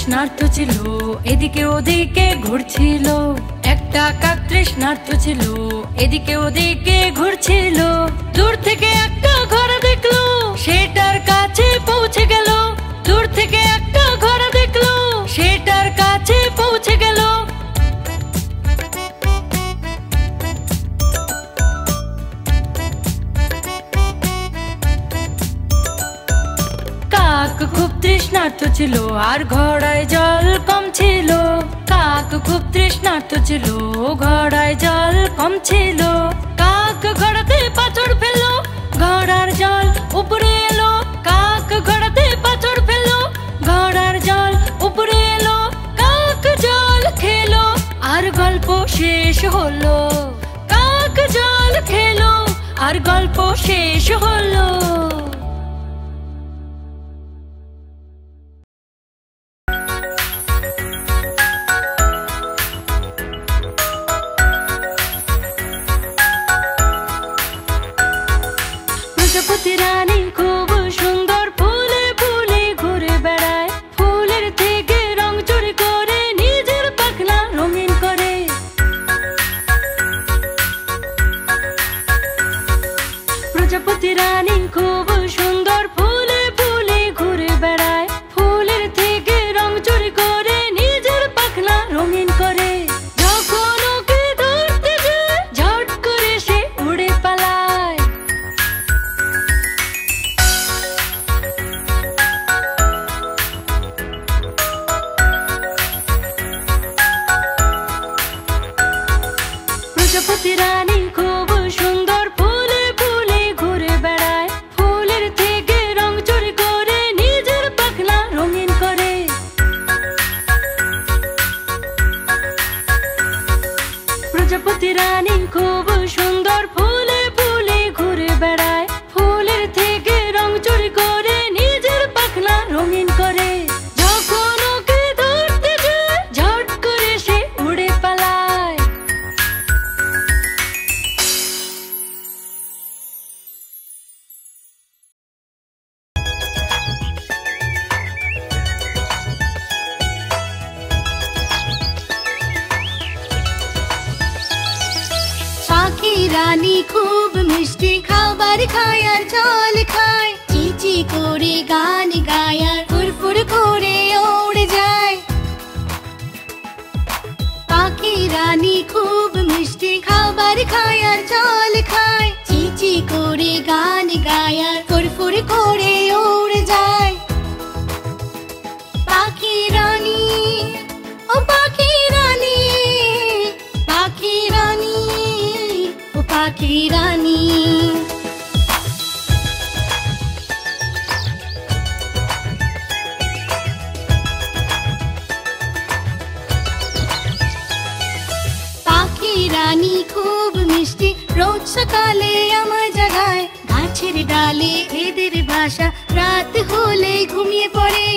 তৃষ্ণার্ত ছিল, এদিকে ওদিকে ঘুরছিল। একটা কাক তৃষ্ণার্ত ছিল, এদিকে ওদিকে ঘুরছিল। দূর থেকে একটা ঘোড়া দেখলো, সেটার কাছে পৌঁছে গেল। দূর থেকে একটা ঘোড়া দেখলো, সেটার কাছে পৌঁছে গেল। কাক খুব তৃষ্ণার্ত ছিল, আর ঘোড়ায় জল কম ছিল। কাক খুব তৃষ্ণার্ত ছিল, ঘোড়ায় জল কম ছিল। কাক ঘোড়াতে পাথর ফেললো, ঘোড়ার জল উপরে এলো। কাক ঘোড়াতে পাথর ফেললো, ঘোড়ার জল উপরে এলো। কাক জল খেলো, আর গল্প শেষ হলো। কাক জল খেলো, আর গল্প শেষ হলো। প্রজাপতি রানী খুব সুন্দর, ফুলে ফুলে ঘুরে বেড়ায়। ফুলের থেকে রং চুরি করে নিজের পাখনা রঙিন করে। প্রজাপতি রানী খুব সুন্দর, ফুলে ফুলে ঘুরে বেড়ায়। ফুলের থেকে রং চুরি করে নিজের পাখনা রঙিন করে। যখন ওকে ধরতে যায়, ঝট করে সে উড়ে পালায়। প্রজাপতি রানী খুব সুন্দর, ফুলে ফুলে ঘুরে বেড়ায়। ফুলের থেকে রং চুরি করে নিজের পাখনা রঙিন করে। প্রজাপতি রানী খুব সুন্দর, ফুলে ফুলে ঘুরে বেড়ায়। ফুলের থেকে রং চুরি করে নিজের পাখনা রঙিন করে। যখন ওকে ধরতে যায়, ঝট করে সে উড়ে পালায়। পাখি রানী খুব মিষ্টি খাবার খায় আর জল খায়। চিচি করে গান গায় আর ফুরফুর করে উড়ে যায়। পাখি রানী খুব মিষ্টি খাবার খায় আর জল খায়। চিচি করে গান গায় আর ফুরফুর করে উড়ে যায়। পাখি রানী, ও পাখি রানী, পাখি রানী, ও পাখি রানী। পাখি রানী খুব মিষ্টি, রোজ সকালে আমায় জাগায়। গাছের ডালে এদের বাসা, রাত হলে ঘুমিয়ে পড়ে।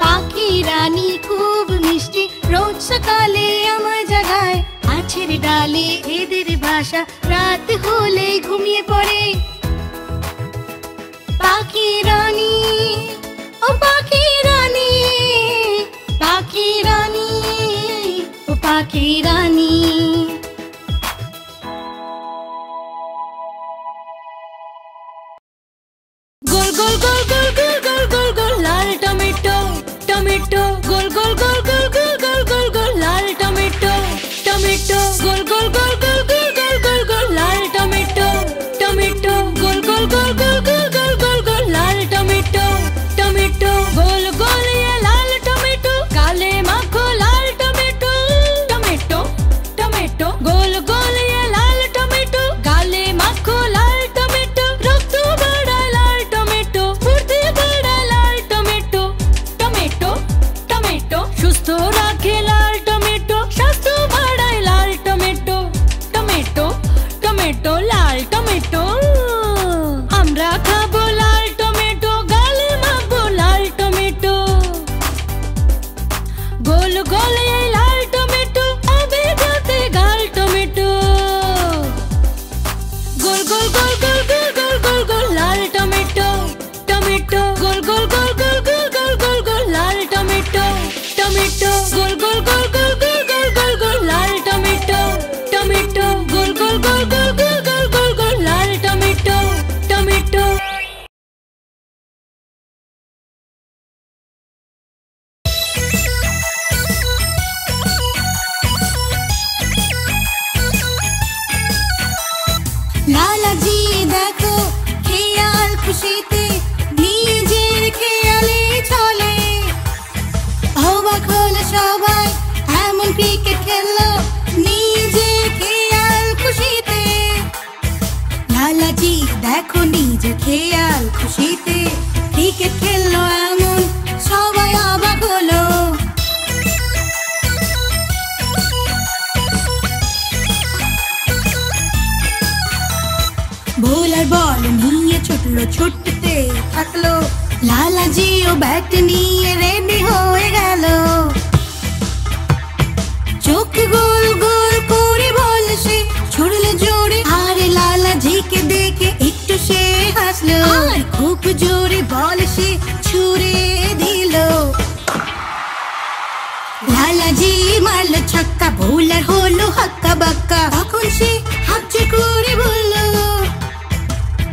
পাখি রানী খুব মিষ্টি, রোজ সকালে আমায় জাগায়। গাছের ডালে এদের বাসা, রাত হলে ঘুমিয়ে পড়ে। পাখি রানী, ও পাখি রানী, পাখি রানী, ও পাখি রানী। গোল গোল গোল গোল গোল গোল গোল গোল লাল টমেটো, টমেটো। গোল গোল গোল গোল গোল গোল গোল গোল লাল টমেটো, টমেটো। গোল গোল গোল গোল গোল গোল গোল গোল লাল টমেটো, টমেটো। গোল গোল গোল গোল গোল গোল গোল গোল লাল টমেটো, টমেটো। গোল গোল ये लाल टमेटो, काले माखो लाल टमेटो, टमेटो, टमेटो। गोल गोल ये लाल टमेटो, काले माखो लाल टमेटो। रक्त बढ़ाए लाल टमेटो, फुर्ती बढ़ाए लाल टमेटो, टमेटो, टमेटो। सुস্থ রাখে লাল টমেটো, স্বাস্থ্য বাড়ায় লাল টমেটো। খেললো নিজে খেয়াল খুশিতে। লালাজি দেখো নিজে খেয়াল খুশিতে ক্রিকেট খেললো এমন সবাই অবাক হলো। বোলার বল নিয়ে ছুটলো ছুটতে থাকলো, লালাজিও ব্যাট নিয়ে রেডি হয়ে গেল। চোখ গোল গোল করে বল সে ছুড়লো জোরে, আরে লালাজিকে দেখে একটু সে হাসলো, আর খুব জোরে বল সে ছুড়ে দিল। লালাজি মারলো ছক্কা, বোলার হলো হাক্কা বাক্কা। তখন সে হাতছে করে বলল,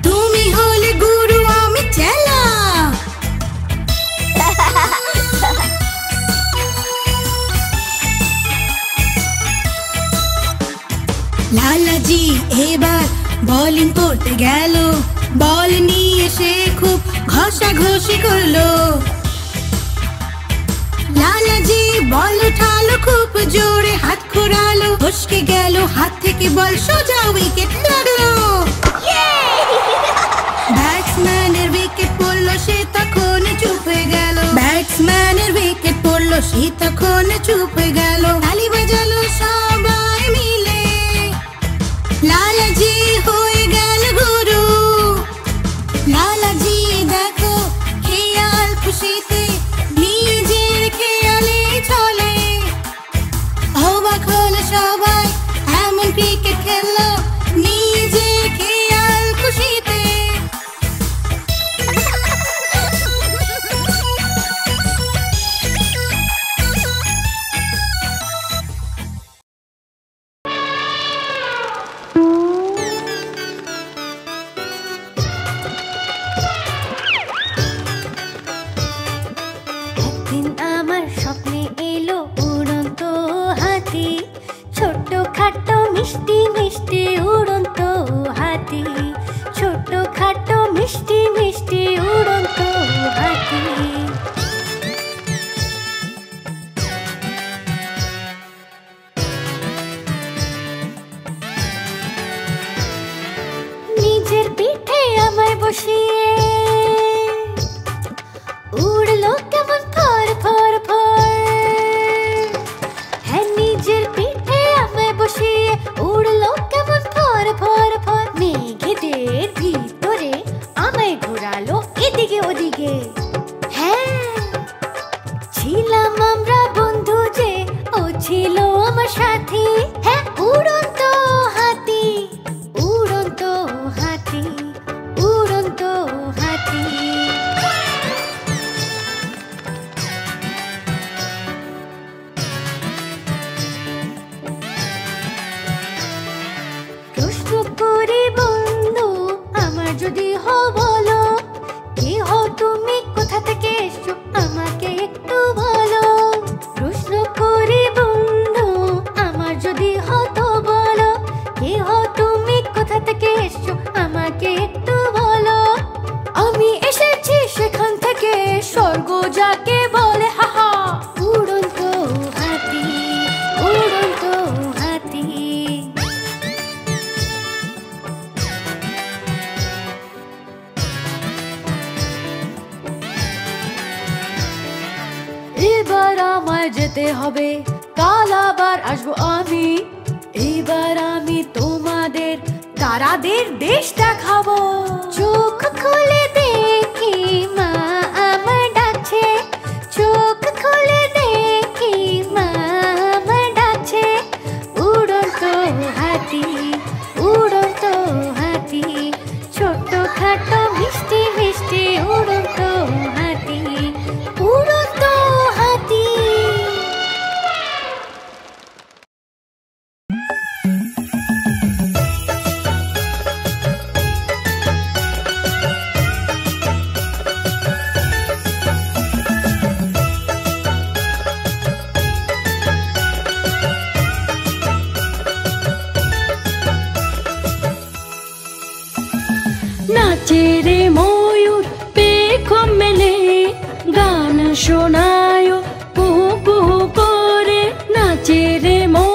তুমি হলে গুরু আমি চেলা। লালাজি এবার বোলিং করতে গেল, বল নিয়ে সে খুব ঘষাঘষি করলো। লালাজি বল উঠালো খুব জোরে, হাত ঘোরালো, ফসকে গেল হাত থেকে, বল সোজা উইকেট লাগলো। ব্যাটসম্যানের উইকেট পড়লো, সে তখন চুপ হয়ে গেল। ব্যাটসম্যানের উইকেট পড়লো, সে তখন চুপ হয়ে গেল। তালি বাজালো সবাই মিলে, লালাজি হয়ে গেল গুরু। লালাজি দেখো খেয়াল খুশিতে নিজের খেয়ালে চলে। অবাক হলো সবাই, এমন ক্রিকেট খেললো নিজে খেয়াল খুশিতে। একদিন আমার স্বপ্নে এলো উড়ন্ত হাতি, ছোট্ট খাটো মিষ্টি মিষ্টি উড়ন্ত হাতি, ছোট্ট খাটো মিষ্টি মিষ্টি উড়ন্ত হাতি। নিজের পিঠে আমায় বসিয়ে উড়লো কেমন ফর ফর ফর। হ্যাঁ নিজের পিঠে আমায় বসিয়ে উড়লো কেমন ফর ফর ফর। মেঘেদের ভিতরে আমায় ঘোরালো এদিকে ওদিকে। হ্যাঁ ছিলাম আমরা বন্ধু যে, ও ছিল আমার সাথী। হ্যাঁ উড়ন্ত হাতি, উড়ন্ত হাতি, উড়ন্ত হাতি। প্রশ্ন করি বন্ধু আমার যদি হও বলো, কে হও তুমি, কোথা থেকে এসছো আমাকে একটু বলো। প্রশ্ন করি বন্ধু আমার যদি হও তো বলো, কে হও তুমি, কোথা থেকে এসছো আমাকে একটু বলো। আমি এসেছি সেখান থেকে, স্বর্গ যাকে বলে। হাহা উড়ন্ত হাতি, উড়ন্ত হাতি। এবার আমায় যেতে হবে, কাল আবার আসবো আমি। এবার আমি তোমাদের তারাদের দেশ দেখাবো। চোখ খুলে দেখি মা আমার ডাকছে, চোখ খুলে দেখি মা আমার ডাকছে। উড়ন্ত হাতি, উড়ন্ত হাতি, ছোট্ট খাটো মিষ্টি মিষ্টি উড়ন্ত হাতি, উড়ন্ত হাতি। নাচে রে ময়ূর পেখম মেলে, গান শোনায় কুহু কুহু করে। নাচে রে ময়ূর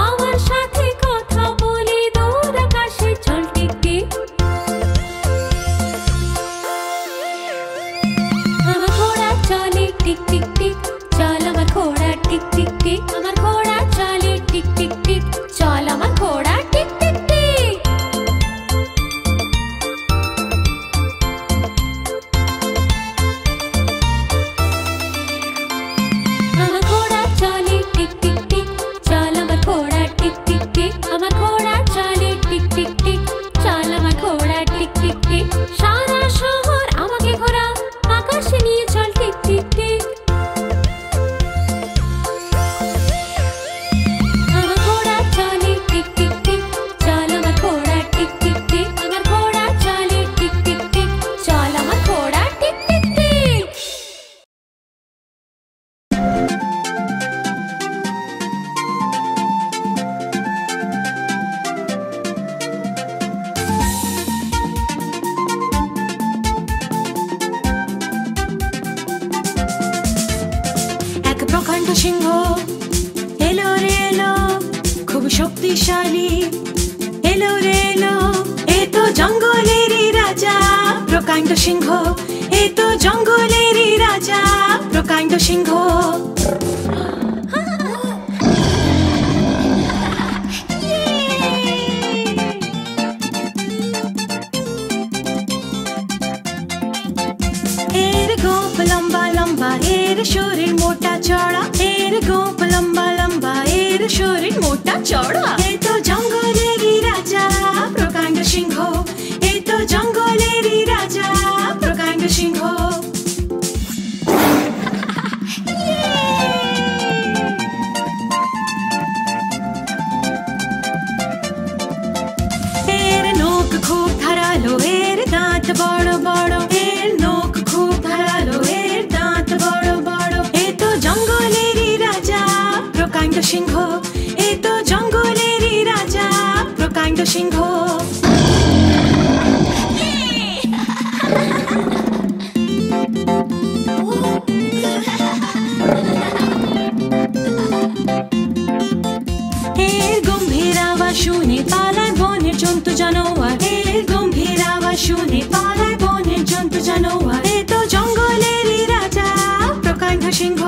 আমার সাথে কথা বলি দূর আকাশে চল টিকটিক। আমার ঘোড়া চলে টিক টিক টিক, চল আমার ঘোড়া টিক টিক টিক। আমার ঘোড়া চলে টিক টিক টিক, চল আমার ঘোড়া টিক টিক টিক। আমার ঘোড়া চলে টিক টিক টিক, চল আমার ঘোড়া টিক টিক টিক। আমার ঘোড়া চলে টিক টিক টিক, চল আমার ঘোড়া টিক টিক টিক। সারা শহর আমাকে ঘোরা, আকাশে নিয়ে চল টিক টিক টিক। আমার ঘোড়া চলে টিক টিক টিক, চল আমার ঘোড়া টিক টিক টিক। আমার ঘোড়া চলে টিক টিক টিক, চল আমার ঘোড়া টিক টিক টিক। এক প্রকাণ্ড সিংহ এলো রে এলো, খুব শক্তিশালী এলো রে এলো। এ তো জঙ্গলেরই রাজা প্রকাণ্ড সিংহ, এ তো জঙ্গলেরই রাজা প্রকাণ্ড সিংহ। এর গোপ লম্বা লম্বা, এর শরীর মোটা চড়া। এর গোপ লম্বা লম্বা, এর শরীর মোটা চড়া। এ তো জঙ্গলেরই রাজা প্রকাণ্ড সিংহ, এ তো জঙ্গলেরই রাজা প্রকাণ্ড সিংহ। এর নখ খুব ধারালো, এর দাঁত বড় বড়। এর নখ খুব ধারালো, এর দাঁত বড় বড়। এ তো জঙ্গলেরই রাজা প্রকাণ্ড সিংহ, এ তো জঙ্গলেরই রাজা প্রকাণ্ড সিংহ। এর গম্ভীর আওয়াজ শুনে পালায় বনের জন্তু জানোয়ার। এর গম্ভীর আওয়াজ শুনে পালায় বনের জন্তু জানোয়ার। এ তো জঙ্গলেরই রাজা প্রকাণ্ড সিংহ,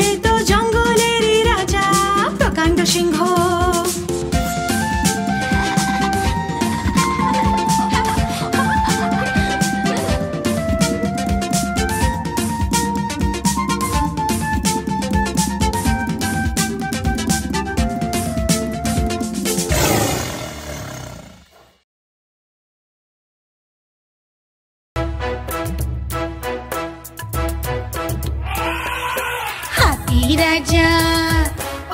এ তো জঙ্গলেরই রাজা প্রকাণ্ড সিংহ। হাতি রাজা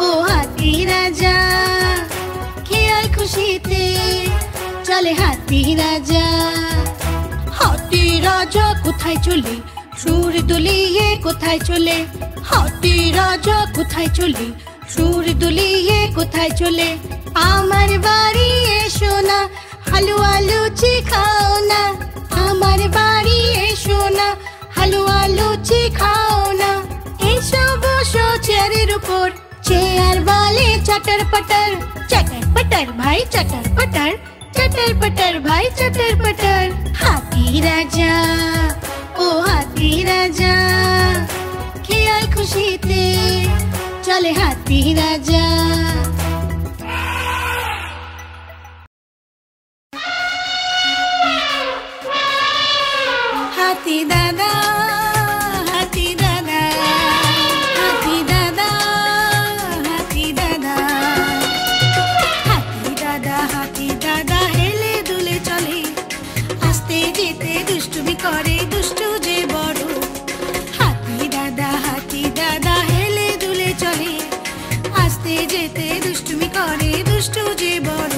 ও হাতি রাজা, খেয়াল খুশিতে চলে হাতি রাজা। হাতি রাজা কোথায় চলে, সুর দুলিয়ে কোথায় চলে। হাতি রাজা কোথায় চলে, সুর দুলিয়ে কোথায় চলে। আমার বাড়ি এসো না, হালুয়া লুচি খাও না। আমার বাড়ি এসো না, হালুয়া লুচি খাও না। এসো বসো চেয়ারের উপর, চেয়ার বলে চটর পটর। চটর পটর ভাই চটর পটর, চটর পটর ভাই চটর পটর। হাতি রাজা ও হাতি রাজা, খেয়াল খুশিতে চলে হাতি রাজা। হাতি দাদা হাতি দাদা, হাতি দাদা হাতি দাদা। হাতি দাদা হাতি দাদা হেলে দুলে চলে, আস্তে যেতে দুষ্টুমি করে দুষ্টু যে বড়। হাতি দাদা হেলে দুলে চলে, আস্তে যেতে দুষ্টুমি করে দুষ্টু যে বড়।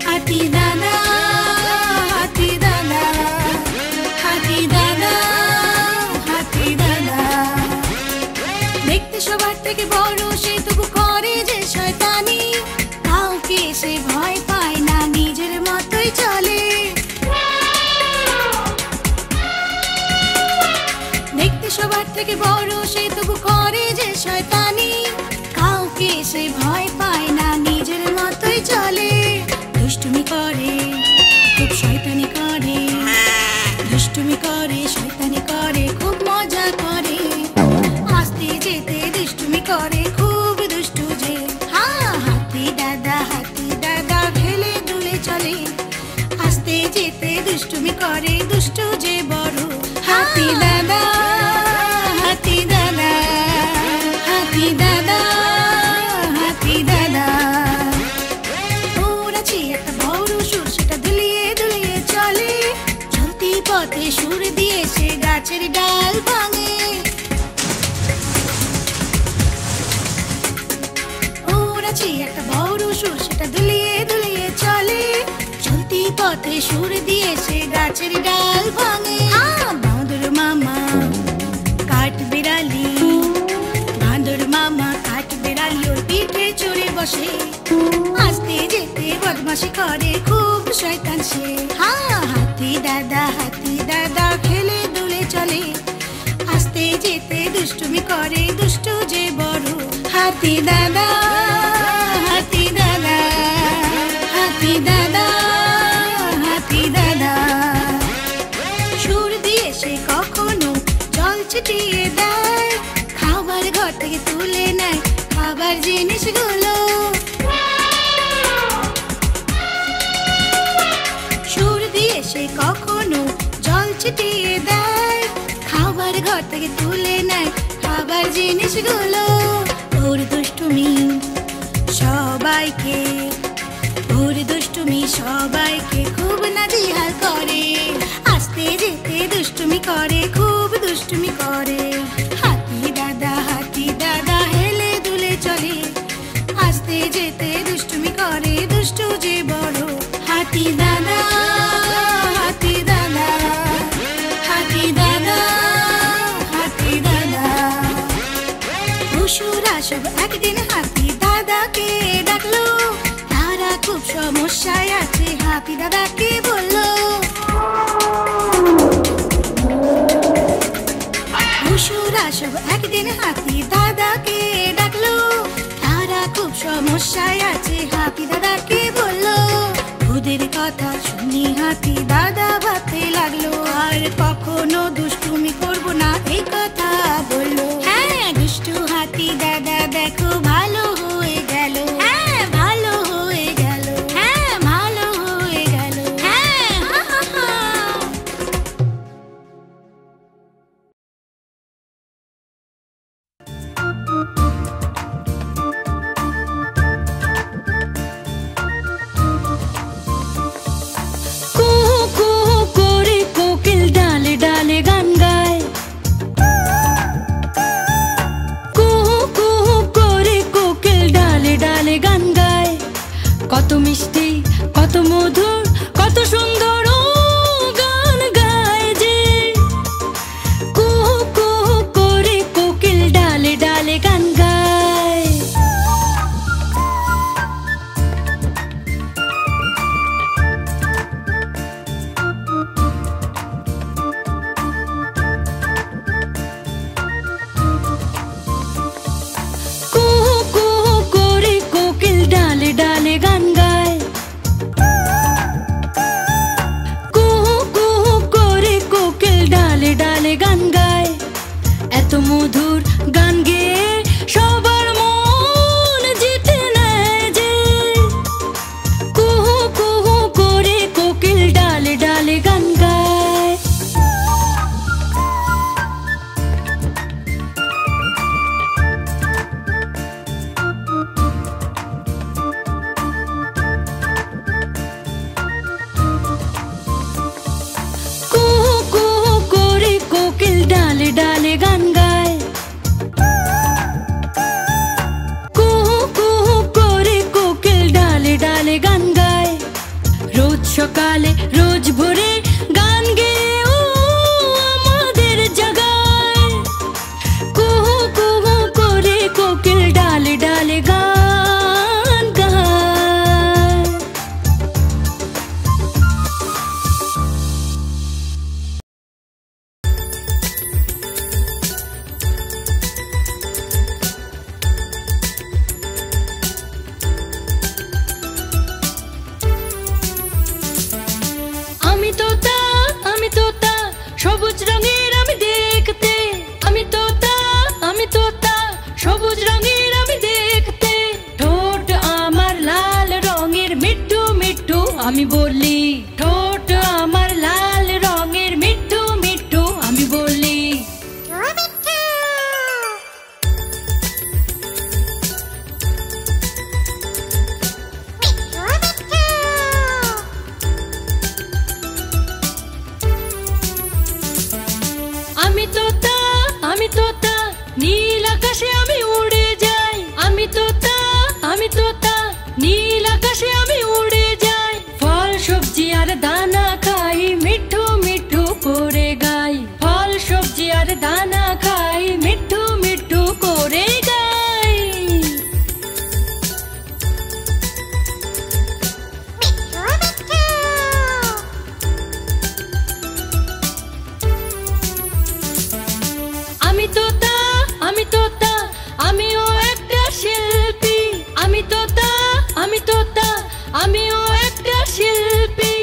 হাতি দাদা হাতি দাদা, হাতি দাদা হাতি দাদা। দেখতে সবার থেকে বড়, সে তবু করে যে শয়তানি। কাউকে সে ভয় পায় না, নিজের মতোই চলে। দেখতে সবার থেকে বড়, সে তবু করে যে শয়তানি। কাউকে সে ভয় পায় না, নিজের দুষ্টু যে বড় হাতি দাদা হাতি দাদা হাতি দাদা হাতি দাদা ওড়াচ্ছে একটা বড় সুর সেটা দুলিয়ে দুলিয়ে চলে চলতি পথে সুর দিয়ে সে গাছের ডাল ভাঙে ওড়াচ্ছে একটা বড় সুর সেটা দুলিয়ে দুলিয়ে চলে চলতি পথে সুর দিয়ে সে গাছের ডাল ভাঙে বাঁদর মামা কাঠ বিড়ালি বাঁদর মামা কাঠ বিড়ালি ওর পিঠে চড়ে বসে আস্তে যেতে বদমাশি করে খুব শয়তান সে হাতি দাদা খেলে দুলে চলে আস্তে যেতে দুষ্টুমি করে দুষ্টু যে বড় হাতি দাদা হাতি দাদা হাতি দাদা হাতি দাদা সুর দিয়ে সে কখনো জল ছিটিয়ে দেয় খাবার ঘর থেকে তুলে নেয় খাবার জিনিসগুলো সুর দিয়ে সে কখনো জল ছিটিয়ে দেয় খাবার ঘর থেকে তুলে নেয় খাবার জিনিসগুলো ওর দুষ্টুমি সবাইকে ওর দুষ্টুমি সবাইকে খুব নাজিহাল করে আস্তে যেতে দুষ্টুমি করে খুব দুষ্টুমি করে হাতি দাদা হেলে দুলে চলে আস্তে যেতে দুষ্টুমি করে দুষ্টু যে বড় হাতি দাদা হাতি দাদা হাতি দাদা হাতি দাদা পশুরা সব একদিন হাতি দাদাকে ডাকলো তারা খুব সমস্যায় আছে হাতি দাদাকে বললো পশুরা সব একদিন হাতি দাদাকে ডাকলো তারা খুব সমস্যায় আছে হাতি দাদাকে বললো ওদের কথা শুনি হাতি দাদা ভাবতে লাগলো আর কখনো দুষ্টুমি করবো না এই কথা বললো দুষ্টু হাতি দাদা দেখো ভালো হয়ে গেল ভালো হয়ে গেল ভালো হয়ে গেল কত মিষ্টি কত মধুর কত সুন্দর গান গায় যে কুহু কুহু করে কোকিল ডালে ডালে গান গায় কুহু কুহু করে কোকিল ডালে ডালে গান গায় কুহু কুহু করে কোকিল ডালে ডালে গান গায় এত মধুর গান গেয়ে সবার মন জিতে নেয় যে কুহু কুহু করে কোকিল ডালে ডালে গান গায় কুহু কুহু করে কোকিল ডালে ডালে গান গায় কুহু কুহু করে কোকিল ডালে ডালে গান গায় রোজ সকালে রোজ ভোরে গান গেয়ে ও আমাদের জাগায় কুহু কুহু করে কোকিল ডালে ডালে গান গায় আমি তোতা সবুজ রঙের আমি দেখতে আমি তোতা সবুজ রঙের আমি দেখতে ঠোঁট আমার লাল রঙের মিঠু মিঠু আমি বলি ঠোঁট আমার লাল রঙের নীল আকাশে আমি উড়ে যাই, ফল সবজি আর দানা খাই, মিঠু মিঠু করে গাই। ফল সবজি আর দানা খাই, মিঠু মিঠু করে গাই। আমি তোতা, আমি তোতা, আমিও একটা শিল্পী। আমি তোতা, আমি তোতা, আমিও একটা শিল্পী।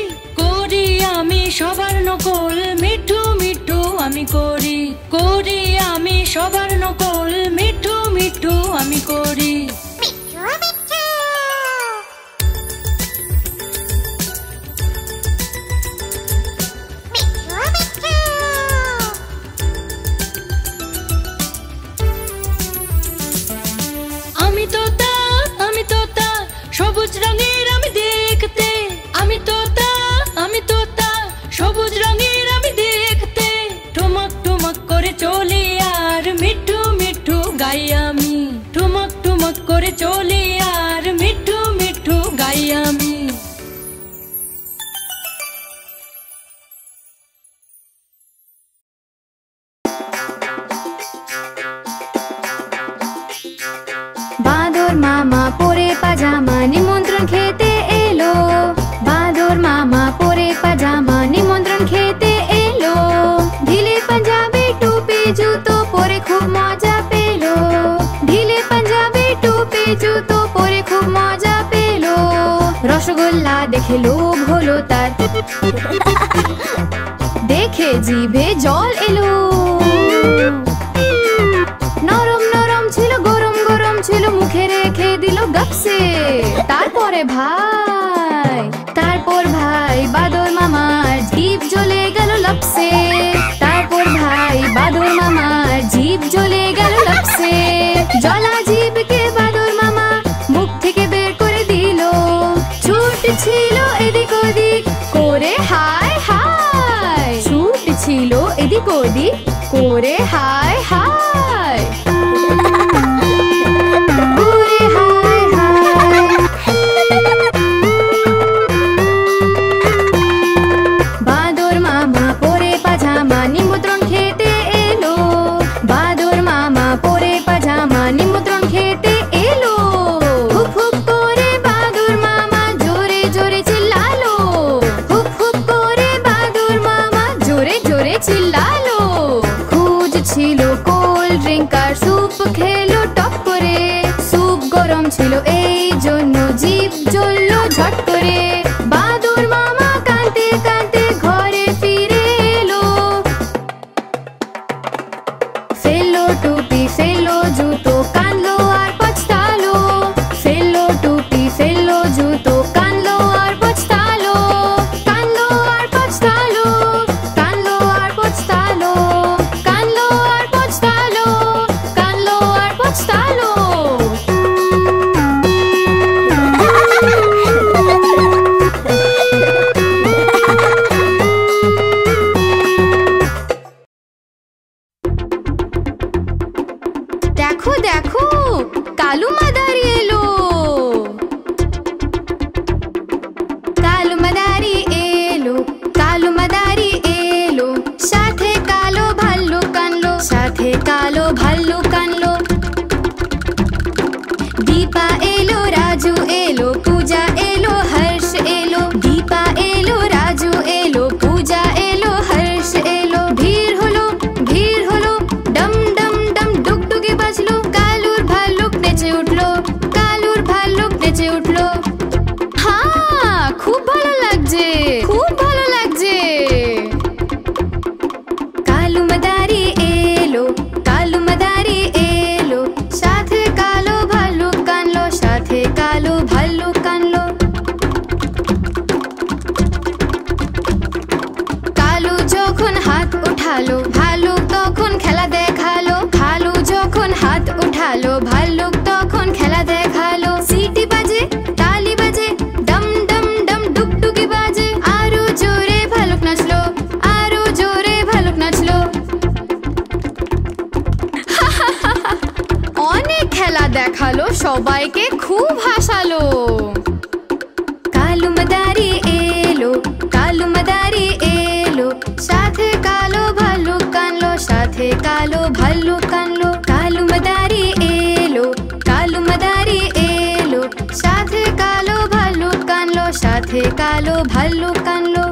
করি আমি সবার নকল, মিঠু মিঠু আমি করি। করি আমি সবার নকল, মিঠু মিঠু আমি করি। আমি তোতা, আমি তোতা, সবুজ রঙের আমি দেখতে। আমি তোতা, আমি তোতা, সবুজ রঙের আমি দেখতে। ঠুমক ঠুমক করে চলি আর মিঠু মিঠু গাই আমি। ঠুমক ঠুমক করে চলি আর মিঠু মিঠু গাই আমি। বাঁদর মামা পরে পাজামা নিমন্ত্রণ খেতে এলো। বাঁদর মামা পরে পাজামা নিমন্ত্রণ খেতে এলো। ঢিলে পাঞ্জাবি টুপি জুতো পরে খুব মজা পেলো। ঢিলে পাঞ্জাবি টুপি জুতো পরে খুব মজা পেলো। রসগোল্লা দেখে লোভ হলো তার, দেখে জিভে জল এলো। নরম নরম ছিল, গরম গরম ছিল, মুখে রেখে দিল গপসে। তারপর ভাই বাদর মামার জিভ জ্বলে গেল লপসে। তারপর ভাই বাদর মামার জিভ জ্বলে গেল লপসে। জলা জিভকে বাদর মামা মুখ থেকে বের করে দিল। ছুট ছিল এদিক ওদিক করে হায় হায়। ছুট ছিল এদিক ওদিক করে হায় হায়। বাঁদর মামা পরে পাজামা নিমন্ত্রণ খেতে এলো। বাঁদর মামা পরে পাজামা নিমন্ত্রণ খেতে এলো। হুপ হুপ করে বাঁদর মামা জোরে জোরে চিল্লালো। হুপ হুপ করে বাঁদর মামা জোরে জোরে চিল্লালো। ছিল কোল্ড ড্রিঙ্ক আর স্যুপ খেলো টপ করে। স্যুপ গরম ছিল এই জন্য জিভ জ্বললো ঝট করে। বাদুর মামা কাঁদতে কাঁদতে ঘরে ফিরে এলো। ফেললো টুপি ফেললো জুতো, কাঁদলো আর পছতালো। ফেললো টুপি ফেললো জুতো, কাঁদলো আর পছতালো। কাঁদলো আর পছতালো, কাঁদলো আর পছতালো। ভাল্লুক কানলো, কালু মাদারি এলো, কালু মাদারি এলো। সাথে কালো ভাল্লুক কানলো, সাথে কালো ভাল্লুক কানলো।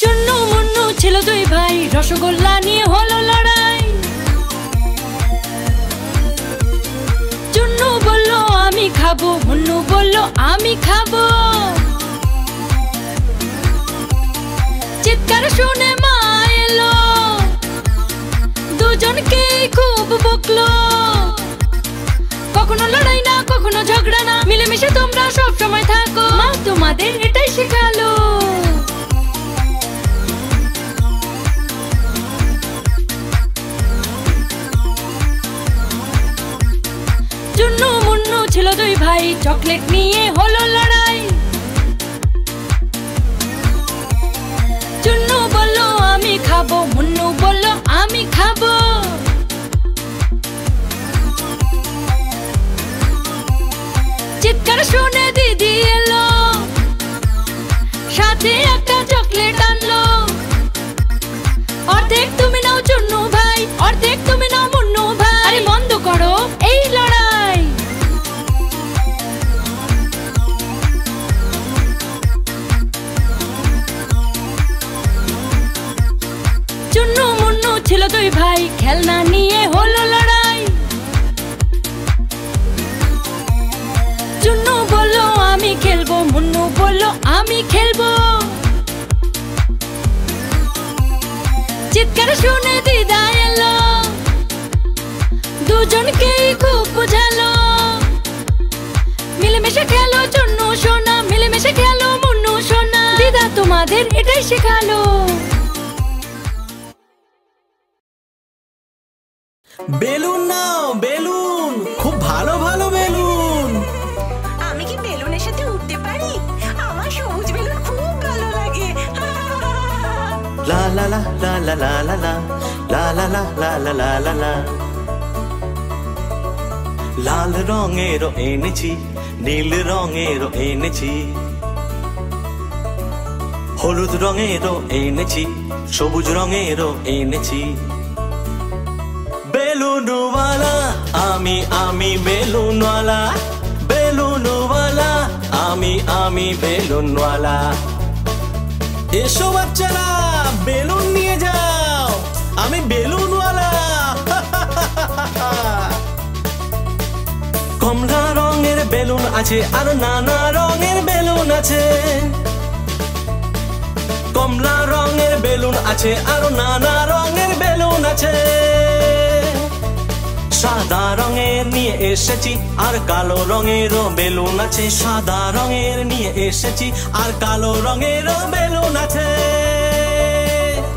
চুন্নু মুন্নু ছিল দুই ভাই, রসগোল্লা নিয়ে হলো লড়াই। চুন্নু বলল আমি খাবো, মুন্নু বলল আমি খাবো। চিৎকার শুনে মা এলো, দুজনকে খুব বকলো। কখনো লড়াই না, কখনো ঝগড়া না, মিলেমিশে তোমরা সব সময় থাকো, মা তোমাদের এটাই শেখালো। চুন্নু মুন্নু ছিল দুই ভাই, চকলেট নিয়ে হলো লড়াই। চুন্নু বলল আমি খাবো, মুন্নু বলল আমি খাবো। চিৎকার শুনে দিদি এলো, সাথে একটা চকলেট আনলো। অর্ধেক তুমি নাও চুন্নু ভাই, অর্ধেক তুমি নাও মুন্নু ভাই। আরে বন্ধ করো এই লড়াই। চুন্নু মুন্নু ছিল দুই ভাই, খেলনা নিয়ে হলো লড়াই। চুন্নু বলল আমি খেলবো, মুন্নু বলল আমি খেলবো। চিৎকার শুনে দিদা এলো, দুজনকেই খুব বোঝালো। মিলেমিশে খেলো চুন্নু সোনা, মিলেমিশে খেলো মুন্নু সোনা, দিদা তোমাদের এটাই শেখালো। বেলুন নাও, বেলুন, খুব ভালো ভালো বেলুন। আমি কি বেলুনের সাথে উঠতে পারি? আমার সবুজ বেলুন খুব ভালো লাগে। লা লা লা লা লা লা লা লা লা লা লা লা লা লা লা লা। লাল রঙেরও এনেছি, নীল রঙেরও এনেছি, হলুদ রঙেরও এনেছি, সবুজ রঙেরও এনেছি। বেলুনওয়ালা আমি, আমি বেলুনওয়ালা, বেলুনওয়ালা আমি, আমি বেলুনওয়ালা। এসো বাচ্চারা, বেলুন নিয়ে যাও, আমি বেলুনওয়ালা। কমলা রঙের বেলুন আছে, আর নানা রঙের বেলুন আছে। কমলা রঙের বেলুন আছে, আর নানা রঙের বেলুন আছে। সাদা রঙের নিয়ে এসেছি, আর কালো রঙেরও বেলুন আছে। সাদা রঙের নিয়ে এসেছি, আর কালো রঙেরও বেলুন আছে।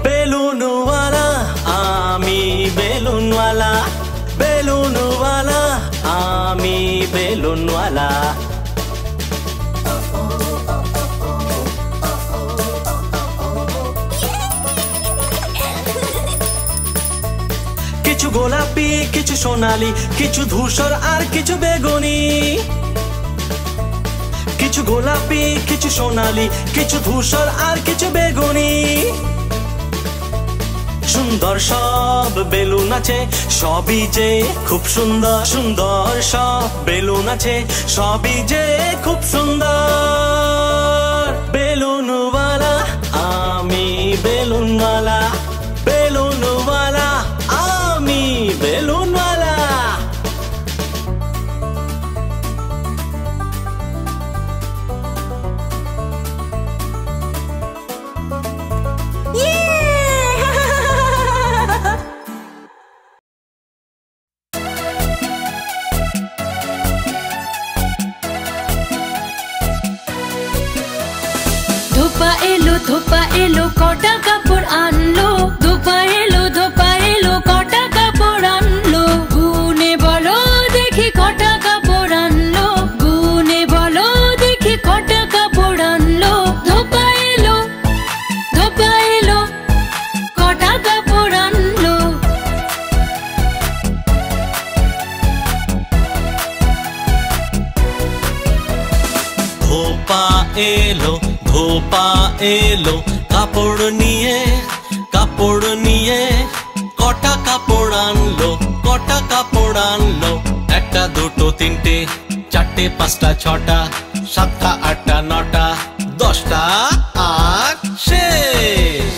বেলুনওয়ালা আমি বেলুনওয়ালা, বেলুনওয়ালা আমি বেলুনওয়ালা। কিছু গোলাপি, কিছু সোনালি, কিছু ধূসর আর কিছু বেগুনি। কিছু গোলাপি, কিছু সোনালি, কিছু ধূসর আর কিছু বেগুনি। সুন্দর সব বেলুন আছে, সবই যে খুব সুন্দর। সুন্দর সব বেলুন আছে, সবই যে খুব সুন্দর। বেলুনওয়ালা আমি বেলুনওয়ালা, বেলুনওয়ালা আমি বেলুনওয়ালা। এলো কাপড় নিয়ে কটা কাপড় আনলো একটা দুটো তিনটে চারটে পাঁচটা ছটা সাতটা আটটা নটা 10টা আর শেষ।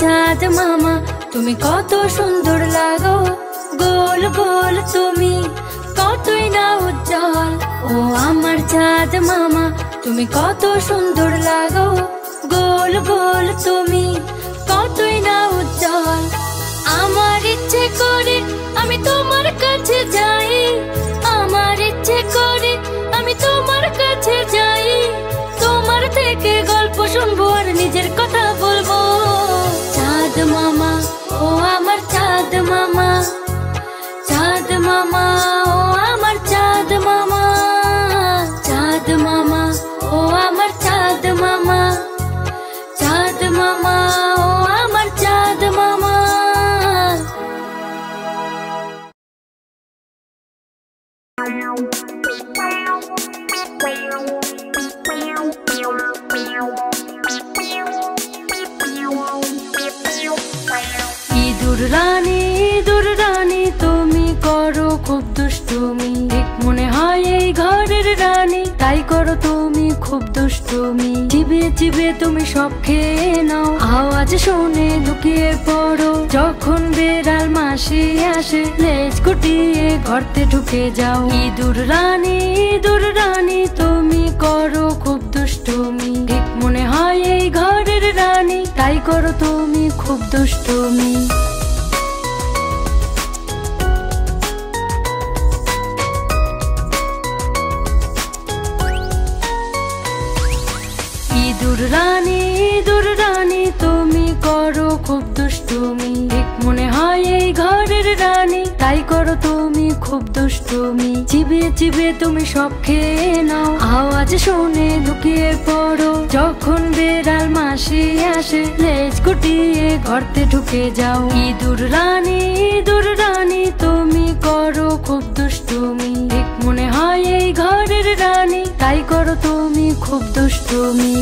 চাঁদ মামা তুমি কত সুন্দর লাগো, গোল গোল তুমি কতই না উজ্জ্বল। ও আমার চাঁদ মামা তুমি কত সুন্দর লাগো, গোল গোল তুমি কতই না উজ্জ্বল। আমার ইচ্ছে করে আমি তোমার কাছে যাই, আমার ইচ্ছে করে আমি তোমার কাছে যাই, তোমার থেকে গল্প শুনবো আর নিজের কথা বলবো। চাঁদ মামা ও আমার চাঁদ মামা, চাঁদ মামা ও আমার চাঁদ মামা, চাঁদ মামা ও আমার চাঁদ মামা, চাঁদ মামা ও আমার চাঁদ মামা। ইঁদুর রানী ইঁদুর রানী তুমি করো খুব দুষ্টুমি, ঠিক মনে হয় এই ঘরের রানী তাই করো তুমি খুব দুষ্টুমি। চিবিয়ে চিবিয়ে তুমি সব খেয়ে নাও, আওয়াজ শুনে লুকিয়ে পড়ো, যখন বেড়াল মাসি আসে লেজ গুটিয়ে গর্তে ঢুকে যাও। ইঁদুর রানী তুমি করো খুব দুষ্টুমি, ঠিক মনে হয় এই ঘরের রানী তাই করো তুমি খুব দুষ্টুমি। ইঁদুর রানী তুমি করো খুব দুষ্টুমি, ঠিক মনে হয় এই ঘরের রানী তাই করো তুমি খুব দুষ্টুমি। চিবিয়ে চিবিয়ে তুমি সব খেয়ে নাও, আওয়াজ শুনে লুকিয়ে পড়ো, যখন বেড়াল মাসি আসে লেজ গুটিয়ে গর্তে ঢুকে যাও। ইঁদুর রানী তুমি করো খুব দুষ্টুমি, ঠিক মনে হয় এই ঘরের রানী তাই করো তুমি খুব দুষ্টুমি।